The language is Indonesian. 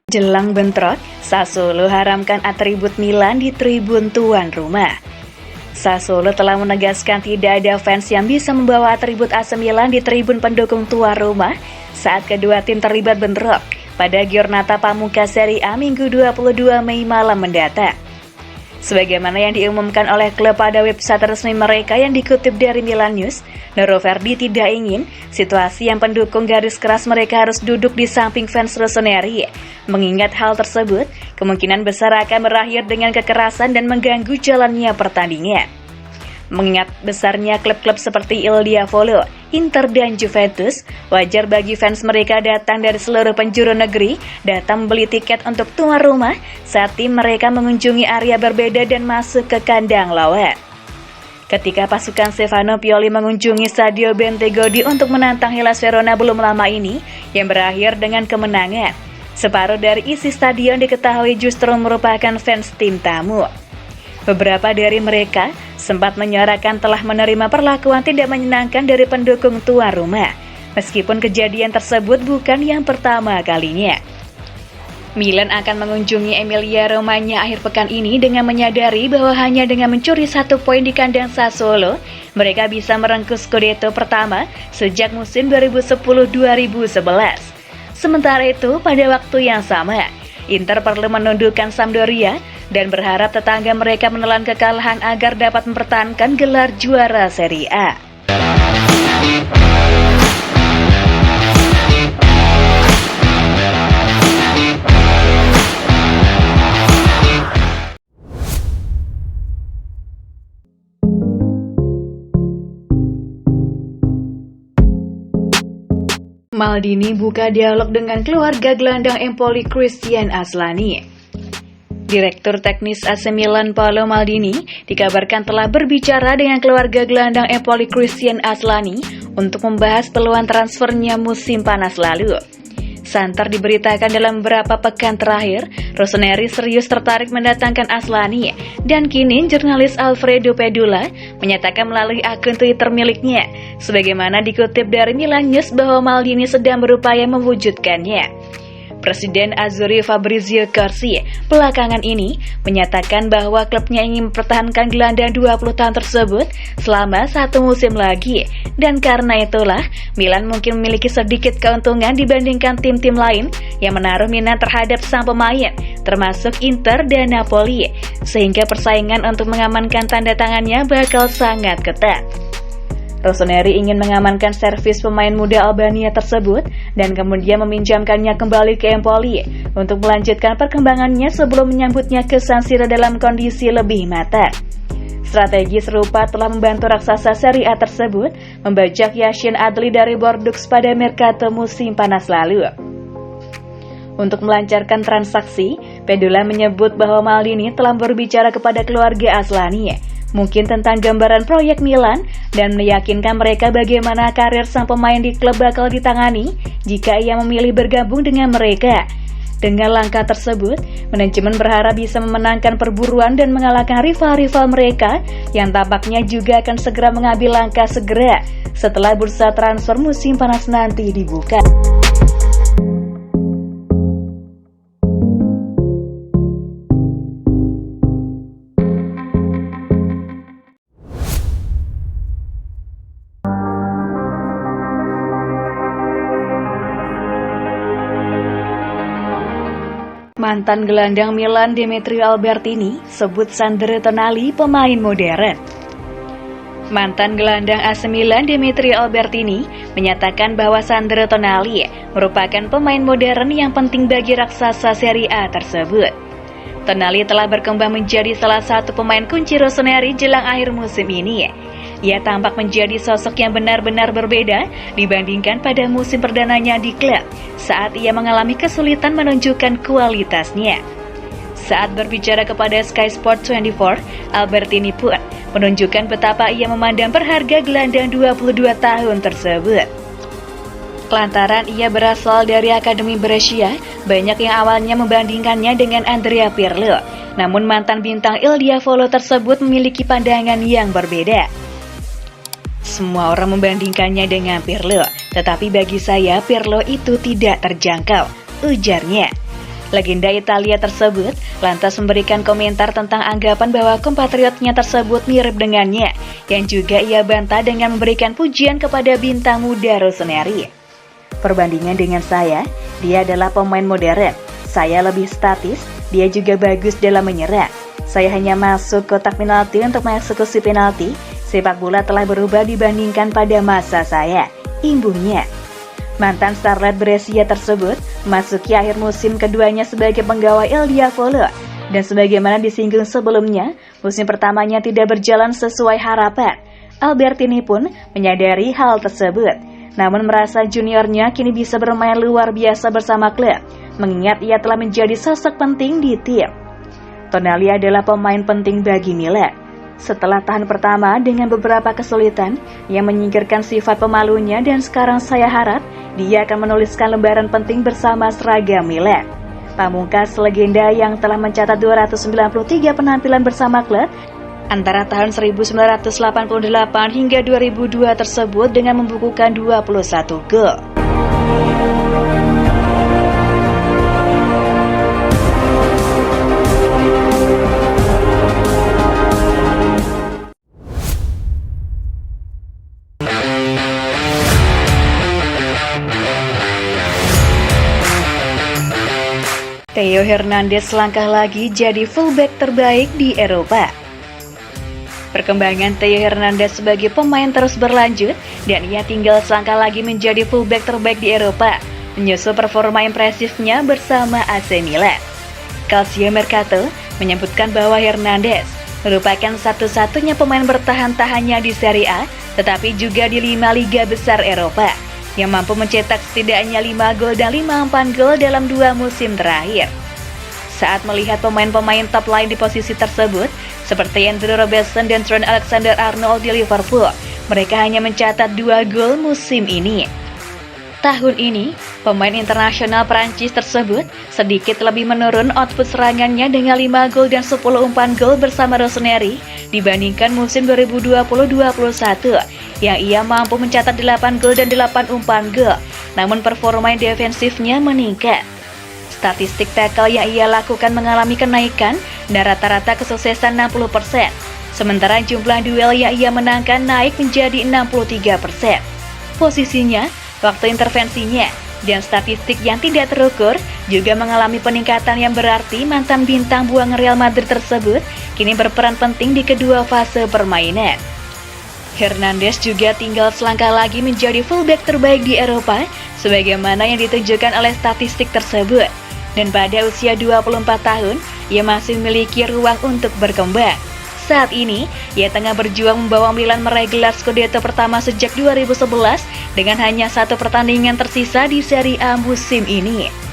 Jelang bentrok, Sassuolo haramkan atribut Milan di tribun tuan rumah. Sassuolo telah menegaskan tidak ada fans yang bisa membawa atribut AC Milan di tribun pendukung tuan rumah saat kedua tim terlibat bentrok pada Giornata Pamungkas Serie A Minggu 22 Mei malam mendatang. Sebagaimana yang diumumkan oleh klub pada website resmi mereka yang dikutip dari Milan News, Nero Verdi tidak ingin situasi yang pendukung garis keras mereka harus duduk di samping fans Rossoneri. Mengingat hal tersebut, kemungkinan besar akan berakhir dengan kekerasan dan mengganggu jalannya pertandingan. Mengingat besarnya klub-klub seperti Il Diavolo, Inter dan Juventus, wajar bagi fans mereka datang dari seluruh penjuru negeri datang membeli tiket untuk tuan rumah saat tim mereka mengunjungi area berbeda dan masuk ke kandang lawan. Ketika pasukan Stefano Pioli mengunjungi Stadio Bentegodi untuk menantang Hellas Verona belum lama ini, yang berakhir dengan kemenangan, separuh dari isi stadion diketahui justru merupakan fans tim tamu. Beberapa dari mereka sempat menyuarakan telah menerima perlakuan tidak menyenangkan dari pendukung tuan rumah, meskipun kejadian tersebut bukan yang pertama kalinya. Milan akan mengunjungi Emilia-Romagna akhir pekan ini dengan menyadari bahwa hanya dengan mencuri 1 poin di kandang Sassuolo, mereka bisa merengkuh Scudetto pertama sejak musim 2010-2011. Sementara itu, pada waktu yang sama, Inter perlu menundukkan Sampdoria dan berharap tetangga mereka menelan kekalahan agar dapat mempertahankan gelar juara Serie A. Maldini buka dialog dengan keluarga gelandang Empoli Christian Aslani. Direktur teknis AC Milan Paolo Maldini dikabarkan telah berbicara dengan keluarga gelandang Empoli Christian Aslani untuk membahas peluang transfernya musim panas lalu. Santer diberitakan dalam beberapa pekan terakhir, Rossoneri serius tertarik mendatangkan Aslani, dan kini jurnalis Alfredo Pedula menyatakan melalui akun Twitter miliknya, sebagaimana dikutip dari Milan News bahwa Maldini sedang berupaya mewujudkannya. Presiden Azzurri Fabrizio Corsi belakangan ini menyatakan bahwa klubnya ingin mempertahankan gelandang 20 tahun tersebut selama 1 musim lagi, dan karena itulah Milan mungkin memiliki sedikit keuntungan dibandingkan tim-tim lain yang menaruh minat terhadap sang pemain, termasuk Inter dan Napoli, sehingga persaingan untuk mengamankan tanda tangannya bakal sangat ketat. Rossoneri ingin mengamankan servis pemain muda Albania tersebut dan kemudian meminjamkannya kembali ke Empoli untuk melanjutkan perkembangannya sebelum menyambutnya ke San Siro dalam kondisi lebih matang. Strategi serupa telah membantu raksasa Serie A tersebut membajak Yashin Adli dari Bordeaux pada Mercato musim panas lalu. Untuk melancarkan transaksi, Pedula menyebut bahwa Maldini telah berbicara kepada keluarga Aslani, mungkin tentang gambaran proyek Milan, dan meyakinkan mereka bagaimana karir sang pemain di klub bakal ditangani jika ia memilih bergabung dengan mereka. Dengan langkah tersebut, manajemen berharap bisa memenangkan perburuan dan mengalahkan rival-rival mereka yang tampaknya juga akan segera mengambil langkah segera setelah bursa transfer musim panas nanti dibuka. Mantan gelandang Milan Demetrio Albertini sebut Sandro Tonali pemain modern. Mantan gelandang AC Milan Demetrio Albertini menyatakan bahwa Sandro Tonali merupakan pemain modern yang penting bagi raksasa Serie A tersebut. Tonali telah berkembang menjadi salah satu pemain kunci Rossoneri jelang akhir musim ini. Ia tampak menjadi sosok yang benar-benar berbeda dibandingkan pada musim perdananya di klub saat ia mengalami kesulitan menunjukkan kualitasnya. Saat berbicara kepada Sky Sport 24, Albertini pun menunjukkan betapa ia memandang berharga gelandang 22 tahun tersebut. Lantaran ia berasal dari Akademi Brescia, banyak yang awalnya membandingkannya dengan Andrea Pirlo. Namun mantan bintang Il Diavolo tersebut memiliki pandangan yang berbeda. Semua orang membandingkannya dengan Pirlo, tetapi bagi saya Pirlo itu tidak terjangkau, ujarnya. Legenda Italia tersebut lantas memberikan komentar tentang anggapan bahwa kompatriotnya tersebut mirip dengannya, yang juga ia bantah dengan memberikan pujian kepada bintang muda Rossoneri. Perbandingan dengan saya, dia adalah pemain modern. Saya lebih statis, dia juga bagus dalam menyerang. Saya hanya masuk kotak penalti untuk mengeksekusi penalti. Sepak bola telah berubah dibandingkan pada masa saya, imbuhnya. Mantan starlet Brescia tersebut masuki akhir musim keduanya sebagai penggawa El Diavolo, dan sebagaimana disinggung sebelumnya, musim pertamanya tidak berjalan sesuai harapan. Albertini pun menyadari hal tersebut, namun merasa juniornya kini bisa bermain luar biasa bersama klub, mengingat ia telah menjadi sosok penting di tim. Tonali adalah pemain penting bagi Milan. Setelah tahan pertama dengan beberapa kesulitan yang menyingkirkan sifat pemalunya, dan sekarang saya harap dia akan menuliskan lembaran penting bersama seragam Milan. Pamungkas legenda yang telah mencatat 293 penampilan bersama klub antara tahun 1988 hingga 2002 tersebut dengan membukukan 21 gol. Theo Hernandez selangkah lagi jadi fullback terbaik di Eropa. Perkembangan Theo Hernandez sebagai pemain terus berlanjut, dan ia tinggal selangkah lagi menjadi fullback terbaik di Eropa, menyusul performa impresifnya bersama AC Milan. Calcio Mercato menyebutkan bahwa Hernandez merupakan satu-satunya pemain bertahan tak hanya di Serie A, tetapi juga di 5 liga besar Eropa, yang mampu mencetak setidaknya 5 gol dan 5 umpan gol dalam 2 musim terakhir. Saat melihat pemain-pemain top lain di posisi tersebut, seperti Andrew Robertson dan Trent Alexander-Arnold di Liverpool, mereka hanya mencatat 2 gol musim ini. Tahun ini, pemain internasional Prancis tersebut sedikit lebih menurun output serangannya dengan 5 gol dan 10 umpan gol bersama Rossoneri dibandingkan musim 2020-21, yang ia mampu mencatat 8 gol dan 8 umpan gol, namun performa defensifnya meningkat. Statistik tackle yang ia lakukan mengalami kenaikan dan rata-rata kesuksesan 60%, sementara jumlah duel yang ia menangkan naik menjadi 63%. Posisinya, waktu intervensinya, dan statistik yang tidak terukur juga mengalami peningkatan yang berarti. Mantan bintang buang Real Madrid tersebut kini berperan penting di kedua fase permainan. Hernandez juga tinggal selangkah lagi menjadi fullback terbaik di Eropa, sebagaimana yang ditunjukkan oleh statistik tersebut. Dan pada usia 24 tahun, ia masih memiliki ruang untuk berkembang. Saat ini, ia tengah berjuang membawa Milan meraih gelar Scudetto pertama sejak 2011 dengan hanya 1 pertandingan tersisa di Serie A musim ini.